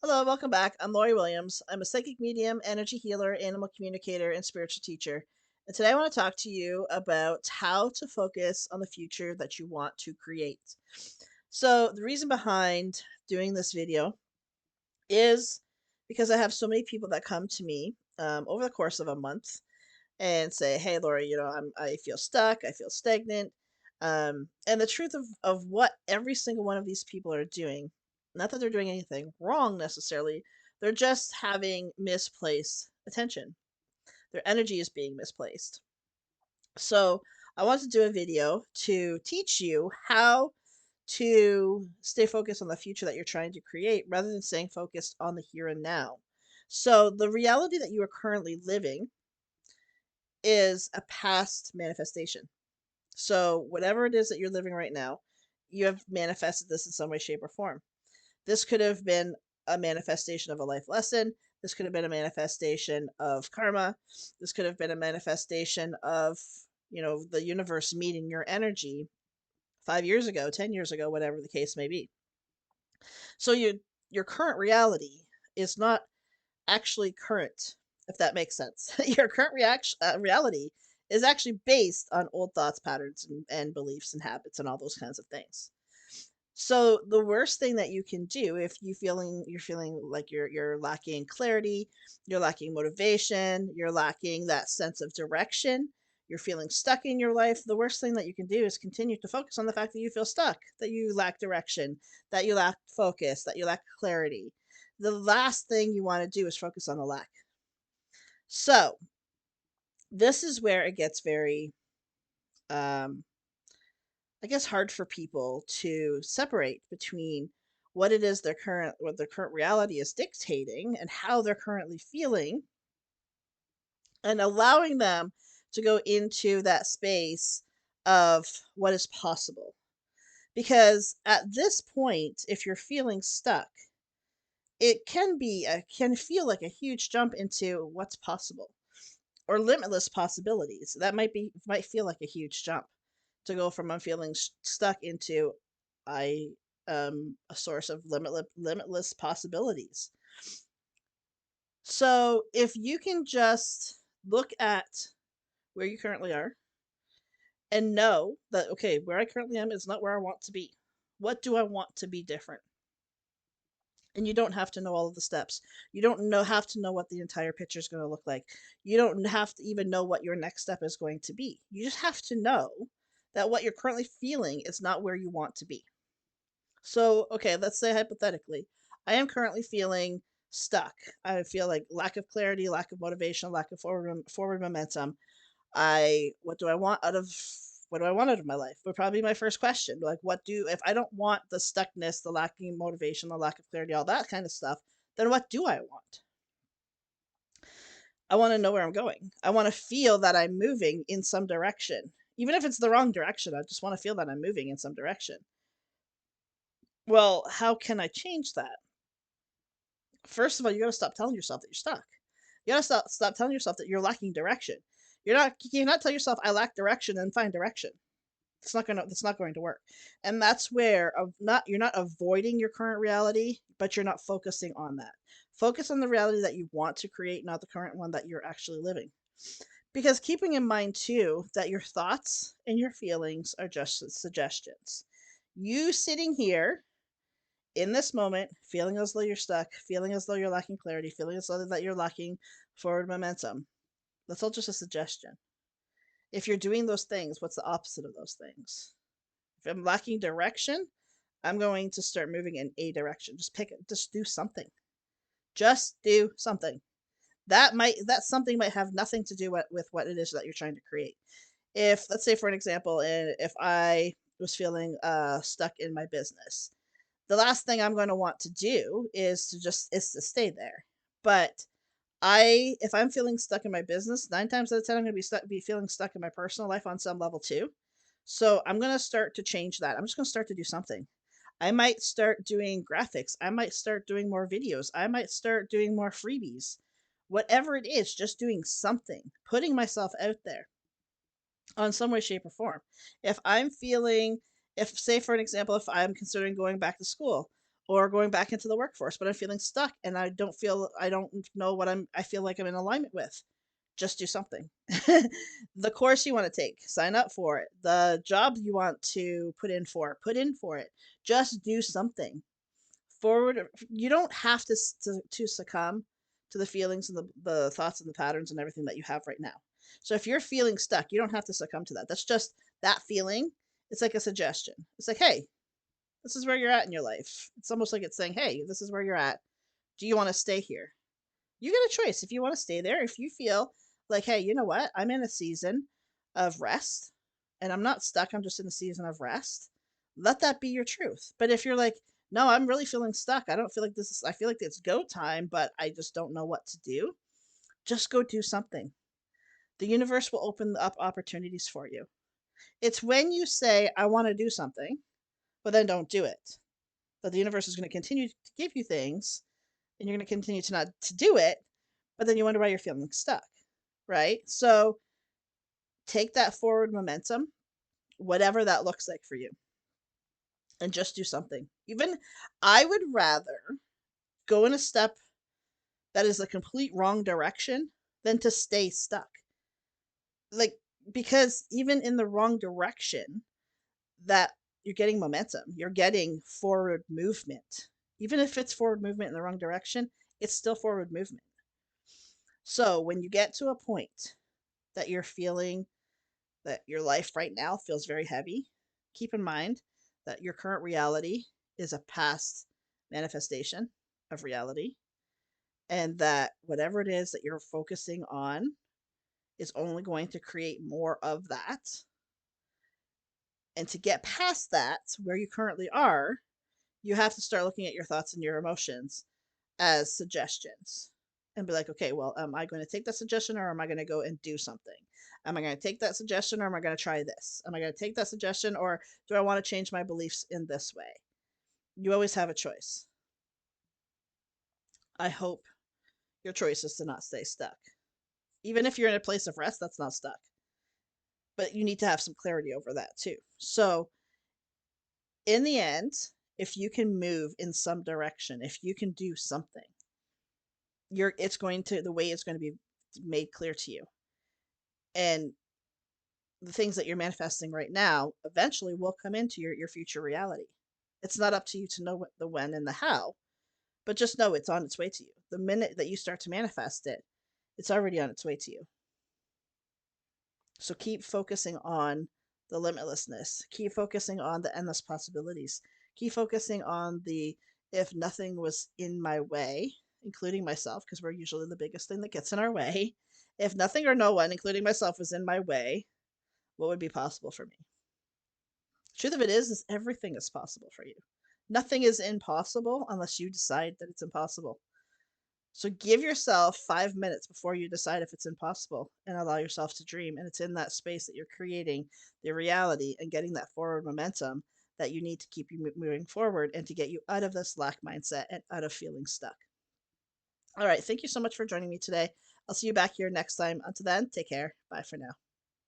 Hello, welcome back. I'm Lori Williams. I'm a psychic medium, energy healer, animal communicator, and spiritual teacher. And today I want to talk to you about how to focus on the future that you want to create. So, the reason behind doing this video is because I have so many people that come to me over the course of a month and say, "Hey, Lori, I feel stuck. I feel stagnant." And the truth of what every single one of these people are doing, not that they're doing anything wrong necessarily, they're just having misplaced attention. Their energy is being misplaced. So I want to do a video to teach you how to stay focused on the future that you're trying to create rather than staying focused on the here and now. So the reality that you are currently living is a past manifestation. So, whatever it is that you're living right now, you have manifested this in some way, shape, or form. This could have been a manifestation of a life lesson. This could have been a manifestation of karma. This could have been a manifestation of, the universe meeting your energy 5 years ago, 10 years ago, whatever the case may be. So, your current reality is not actually current, if that makes sense. Your current reality is actually based on old thoughts, patterns, and beliefs and habits and all those kinds of things. So the worst thing that you can do if you're feeling like you're lacking clarity, you're lacking motivation, you're lacking that sense of direction, you're feeling stuck in your life, the worst thing that you can do is continue to focus on the fact that you feel stuck, that you lack direction, that you lack focus, that you lack clarity. The last thing you want to do is focus on the lack. So, this is where it gets very um I guess hard for people to separate between what their current reality is dictating and how they're currently feeling, and allowing them to go into that space of what is possible. Because at this point, if you're feeling stuck, it can feel like a huge jump into what's possible or limitless possibilities. That might feel like a huge jump to go from I'm feeling stuck into I a source of limitless possibilities. So if you can just look at where you currently are and know that okay, where I currently am is not where I want to be. What do I want to be different? And you don't have to know all of the steps. You don't have to know what the entire picture is going to look like. You don't have to even know what your next step is going to be. You just have to know that what you're currently feeling is not where you want to be. So, okay, let's say hypothetically, I am currently feeling stuck. I feel like lack of clarity, lack of motivation, lack of forward momentum. I what do I want out of what do I want out of my life? Would probably be my first question. Like, what do if I don't want the stuckness, the lacking motivation, the lack of clarity, all that kind of stuff, then what do I want? I want to know where I'm going. I want to feel that I'm moving in some direction. Even if it's the wrong direction, I just want to feel that I'm moving in some direction. Well, how can I change that? First of all, you got to stop telling yourself that you're stuck. You got to stop telling yourself that you're lacking direction. You cannot tell yourself I lack direction and find direction. It's not going to work. And that's where of not you're not avoiding your current reality, but you're not focusing on that. Focus on the reality that you want to create, not the current one that you're actually living. Because keeping in mind too that your thoughts and your feelings are just suggestions. You sitting here in this moment, feeling as though you're stuck, feeling as though you're lacking clarity, feeling as though that you're lacking forward momentum, that's all just a suggestion. If you're doing those things, what's the opposite of those things? If I'm lacking direction, I'm going to start moving in a direction. Just do something. Just do something. That something might have nothing to do with what it is that you're trying to create. If let's say for an example, if I was feeling stuck in my business, the last thing I'm going to want to do is to stay there. But I if I'm feeling stuck in my business, 9 times out of 10 I'm going to be feeling stuck in my personal life on some level too. So I'm going to start to change that. I'm just going to start to do something. I might start doing graphics. I might start doing more videos. I might start doing more freebies. Whatever it is, just doing something, putting myself out there on some way, shape, or form. If I'm feeling, if say for an example, if I'm considering going back to school, or going back into the workforce, but I'm feeling stuck and I don't know what I feel like I'm in alignment with. Just do something. The course you want to take, sign up for it. The job you want to put in for it. Just do something. Forward, you don't have to succumb to the feelings and the thoughts and the patterns and everything that you have right now. So if you're feeling stuck, you don't have to succumb to that. That's just that feeling. It's like a suggestion. It's like, hey, this is where you're at in your life. It's almost like it's saying, hey, this is where you're at. Do you want to stay here? You get a choice if you want to stay there. If you feel like, hey, you know what? I'm in a season of rest and I'm not stuck. I'm just in a season of rest. Let that be your truth. But if you're like, no, I'm really feeling stuck. I don't feel like this is, I feel like it's go time, but I just don't know what to do. Just go do something. The universe will open up opportunities for you. It's when you say, I want to do something, but then don't do it, that the universe is going to continue to give you things and you're going to continue to not to do it, but then you wonder why you're feeling stuck, right? So take that forward momentum, whatever that looks like for you, and just do something. Even I would rather go in a step that is the complete wrong direction than to stay stuck. Like, because even in the wrong direction, that you're getting momentum, you're getting forward movement. Even if it's forward movement in the wrong direction, it's still forward movement. So when you get to a point that you're feeling that your life right now feels very heavy, keep in mind that your current reality is a past manifestation of reality, and that whatever it is that you're focusing on is only going to create more of that. And to get past that, where you currently are, you have to start looking at your thoughts and your emotions as suggestions and be like, okay, well, am I going to take that suggestion or am I going to go and do something? Am I going to take that suggestion or am I going to try this? Am I going to take that suggestion or do I want to change my beliefs in this way? You always have a choice. I hope your choice is to not stay stuck. Even if you're in a place of rest, that's not stuck. But you need to have some clarity over that too. So, in the end, if you can move in some direction, if you can do something, it's going to the way it's going to be made clear to you. And the things that you're manifesting right now eventually will come into your future reality. It's not up to you to know what the when and the how, but just know it's on its way to you. The minute that you start to manifest it, it's already on its way to you. So keep focusing on the limitlessness. Keep focusing on the endless possibilities. Keep focusing on the if nothing was in my way, including myself, because we're usually the biggest thing that gets in our way. If nothing or no one, including myself, was in my way, what would be possible for me? Truth of it is everything is possible for you. Nothing is impossible unless you decide that it's impossible. So give yourself 5 minutes before you decide if it's impossible and allow yourself to dream. And it's in that space that you're creating the reality and getting that forward momentum that you need to keep you moving forward and to get you out of this lack mindset and out of feeling stuck. All right. Thank you so much for joining me today. I'll see you back here next time. Until then, take care. Bye for now.